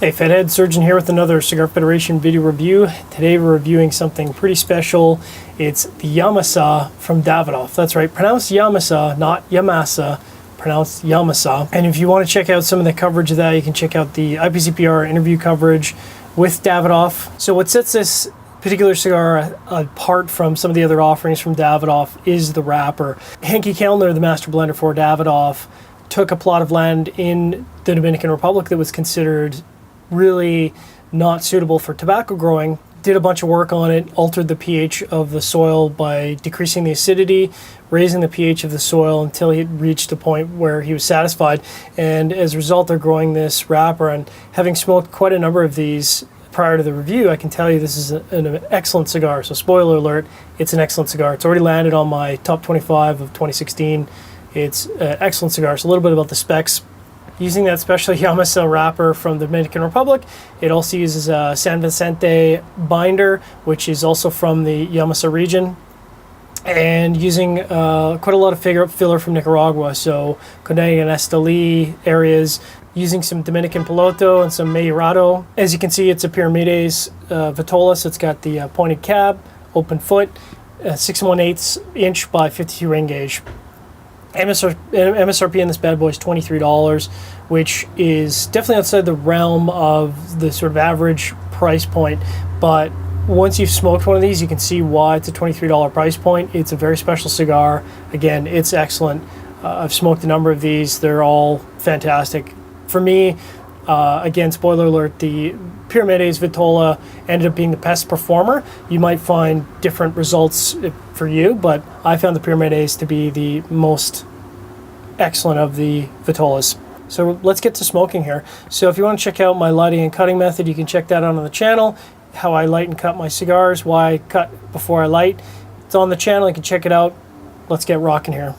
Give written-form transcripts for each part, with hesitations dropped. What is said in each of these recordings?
Hey Fedhead, Surgeon here with another Cigar Federation video review. Today we're reviewing something pretty special. It's the Yamasa from Davidoff. That's right, pronounced Yamasa, not Yamasa, pronounced Yamasa. And if you want to check out some of the coverage of that, you can check out the IPCPR interview coverage with Davidoff. So what sets this particular cigar apart from some of the other offerings from Davidoff is the wrapper. Henke Kellner, the master blender for Davidoff, took a plot of land in the Dominican Republic that was considered really not suitable for tobacco growing, did a bunch of work on it, altered the pH of the soil by decreasing the acidity, raising the pH of the soil until he reached a point where he was satisfied. And as a result, they're growing this wrapper. And having smoked quite a number of these prior to the review, I can tell you this is an excellent cigar. So spoiler alert, it's an excellent cigar. It's already landed on my top 25 of 2016. It's an excellent cigar. So a little bit about the specs. Using that special Yamasa wrapper from the Dominican Republic, it also uses a San Vicente binder, which is also from the Yamasa region, and using quite a lot of filler from Nicaragua, so Coney and Esteli areas, using some Dominican Piloto and some Mayurado. As you can see, it's a Piramides vitola, so it's got the pointed cab, open foot, 6 1/8 inch by 52 ring gauge. MSRP in this bad boy is $23, which is definitely outside the realm of the sort of average price point. But once you've smoked one of these, you can see why it's a $23 price point. It's a very special cigar. Again, it's excellent. I've smoked a number of these. They're all fantastic. For me, again, spoiler alert, the Piramides Vitola ended up being the best performer. You might find different results for you, but I found the Piramides to be the most excellent of the Vitolas. So let's get to smoking here. So if you want to check out my lighting and cutting method, you can check that out on the channel. How I light and cut my cigars, why I cut before I light. It's on the channel, you can check it out. Let's get rocking here.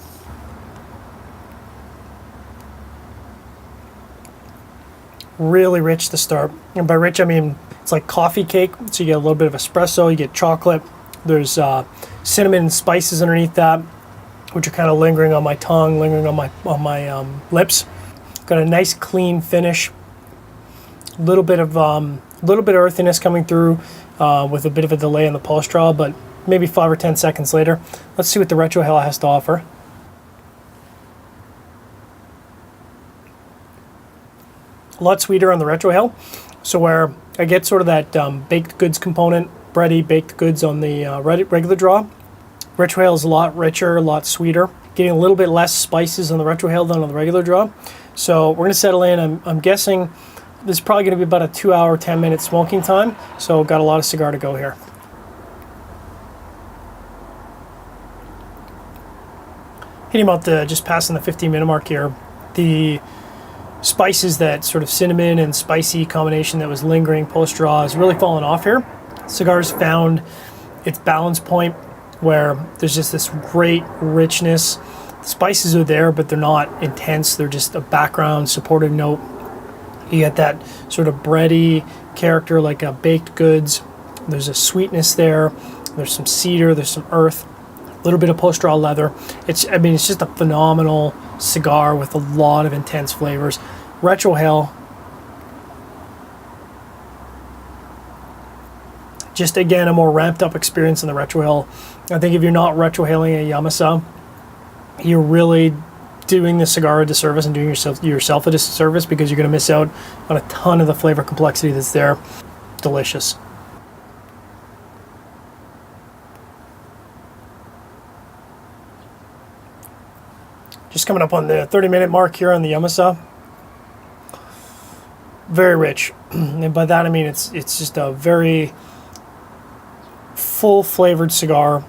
Really rich to start, and by rich I mean it's like coffee cake, so you get a little bit of espresso, you get chocolate, there's cinnamon and spices underneath that, which are kind of lingering on my tongue, lingering on my lips. Got a nice clean finish, little bit of earthiness coming through with a bit of a delay in the post draw, but maybe 5 or 10 seconds later. Let's see what the retrohale has to offer. A lot sweeter on the retrohale, so where I get sort of that baked goods component, bready baked goods on the regular draw, retrohale is a lot richer, a lot sweeter, getting a little bit less spices on the retrohale than on the regular draw. So we're going to settle in. I'm guessing this is probably going to be about a 2 hour, 10 minute smoking time, so got a lot of cigar to go here. Hitting about just passing the 15-minute mark here. The spices, that sort of cinnamon and spicy combination that was lingering post draw, has really fallen off here. Cigar's found its balance point where there's just this great richness. The spices are there, but they're not intense. They're just a background supportive note. You get that sort of bready character, like a baked goods. There's a sweetness there. There's some cedar. There's some earth. A little bit of post draw leather. It's just a phenomenal cigar with a lot of intense flavors. Retrohale, just again a more ramped up experience in the retrohale. I think if you're not retrohaling a Yamasa, you're really doing the cigar a disservice and doing yourself a disservice, because you're going to miss out on a ton of the flavor complexity that's there. Delicious. Just coming up on the 30-minute mark here on the Yamasa. Very rich, and by that I mean it's just a very full flavored cigar.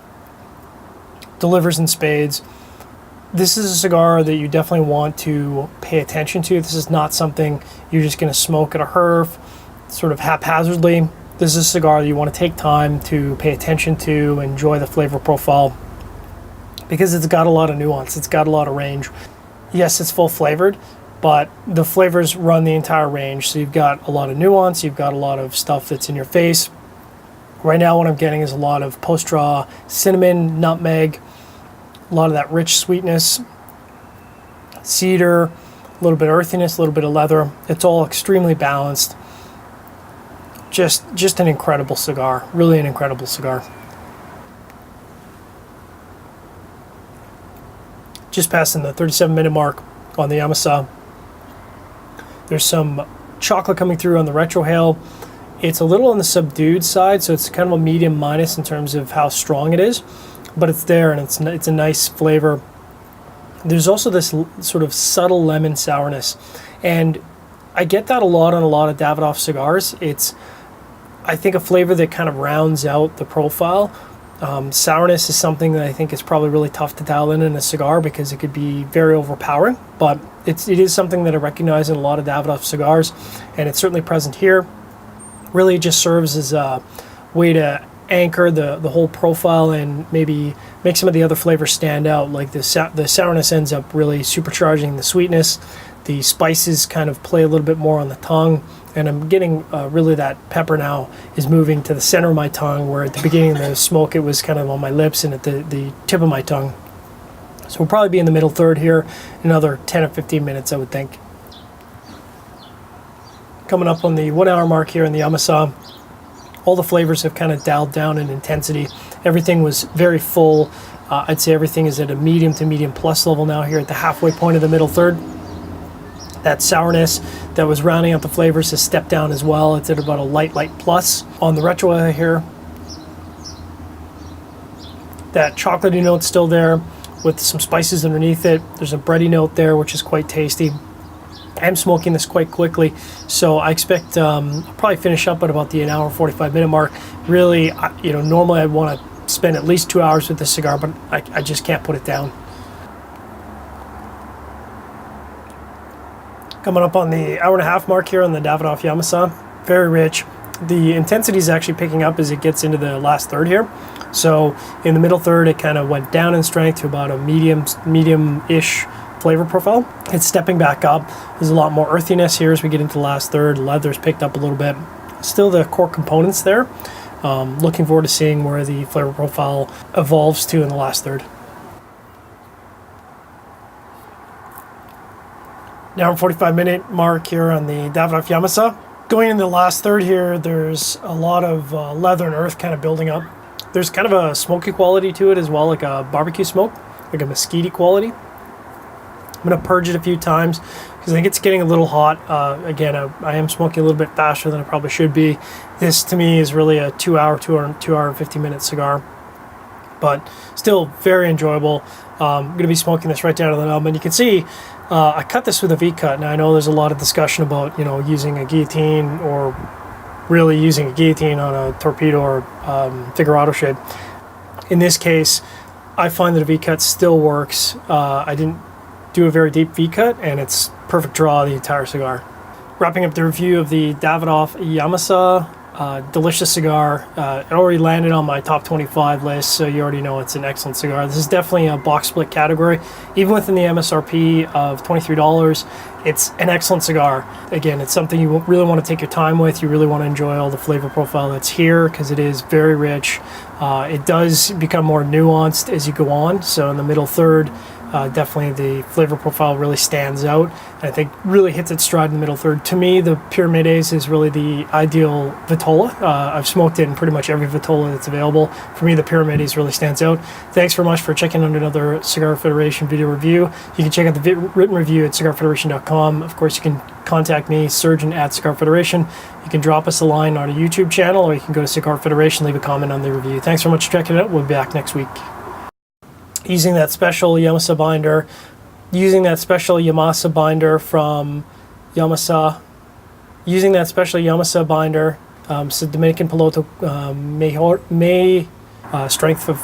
Delivers in spades. This is a cigar that you definitely want to pay attention to. This is not something you're just going to smoke at a herf, sort of haphazardly. This is a cigar that you want to take time to pay attention to, enjoy the flavor profile, because it's got a lot of nuance, it's got a lot of range. Yes, it's full flavored, but the flavors run the entire range. So you've got a lot of nuance, you've got a lot of stuff that's in your face. Right now what I'm getting is a lot of post-draw cinnamon, nutmeg, a lot of that rich sweetness, cedar, a little bit of earthiness, a little bit of leather. It's all extremely balanced. Just an incredible cigar, really an incredible cigar. Just passing the 37-minute mark on the Yamasa. There's some chocolate coming through on the retrohale. It's a little on the subdued side, so it's kind of a medium minus in terms of how strong it is, but it's there and it's a nice flavor. There's also this sort of subtle lemon sourness, and I get that a lot on a lot of Davidoff cigars. It's, I think, a flavor that kind of rounds out the profile. Sourness is something that I think is probably really tough to dial in a cigar because it could be very overpowering, but it is something that I recognize in a lot of Davidoff cigars, and it's certainly present here. Really just serves as a way to anchor the whole profile and maybe make some of the other flavors stand out. Like the sourness ends up really supercharging the sweetness. The spices kind of play a little bit more on the tongue, and I'm getting really that pepper now is moving to the center of my tongue, where at the beginning of the smoke it was kind of on my lips and at the tip of my tongue. So we'll probably be in the middle third here, another 10 or 15 minutes I would think. Coming up on the 1 hour mark here in the Yamasa, all the flavors have kind of dialed down in intensity. Everything was very full. I'd say everything is at a medium to medium plus level now here at the halfway point of the middle third. That sourness that was rounding out the flavors has stepped down as well. It's at about a light plus. On the retro here, that chocolatey note's still there with some spices underneath it. There's a bready note there, which is quite tasty. I'm smoking this quite quickly, so I expect I'll probably finish up at about the 1 hour 45-minute mark. Really, normally I'd want to spend at least 2 hours with this cigar, but I just can't put it down. Coming up on the 1 hour and a half mark here on the Davidoff Yamasa, very rich. The intensity is actually picking up as it gets into the last third here. So in the middle third, it kind of went down in strength to about a medium-ish flavor profile. It's stepping back up. There's a lot more earthiness here as we get into the last third. Leather's picked up a little bit. Still the core components there. Looking forward to seeing where the flavor profile evolves to in the last third. Now 45-minute mark here on the Davidoff Yamasa. Going in the last third here, there's a lot of leather and earth kind of building up. There's kind of a smoky quality to it as well, like a barbecue smoke, like a mesquite quality. I'm going to purge it a few times because I think it's getting a little hot. Again, I am smoking a little bit faster than I probably should be. This to me is really a 2 hour and 50-minute cigar, but still very enjoyable. I'm going to be smoking this right down to the nub, and you can see I cut this with a V-cut. Now I know there's a lot of discussion about using a guillotine or really using a guillotine on a torpedo or figurato shape. In this case, I find that a V-cut still works. I didn't do a very deep V-cut, and it's perfect draw the entire cigar. Wrapping up the review of the Davidoff Yamasa, delicious cigar. It already landed on my top 25 list, so you already know it's an excellent cigar. This is definitely a box split category. Even within the MSRP of $23, it's an excellent cigar. Again, it's something you really want to take your time with. You really want to enjoy all the flavor profile that's here because it is very rich. It does become more nuanced as you go on, so in the middle third, definitely the flavor profile really stands out, and I think really hits its stride in the middle third. To me, the Piramides is really the ideal vitola. I've smoked it in pretty much every vitola that's available. For me, the Piramides really stands out. Thanks very much for checking out another Cigar Federation video review. You can check out the written review at cigarfederation.com. Of course, you can contact me, Surgeon at Cigar Federation. You can drop us a line on our YouTube channel, or you can go to Cigar Federation, leave a comment on the review. Thanks very much for checking it out. We'll be back next week. Using that special Yamasa binder, from Yamasa, so Dominican Piloto, strength of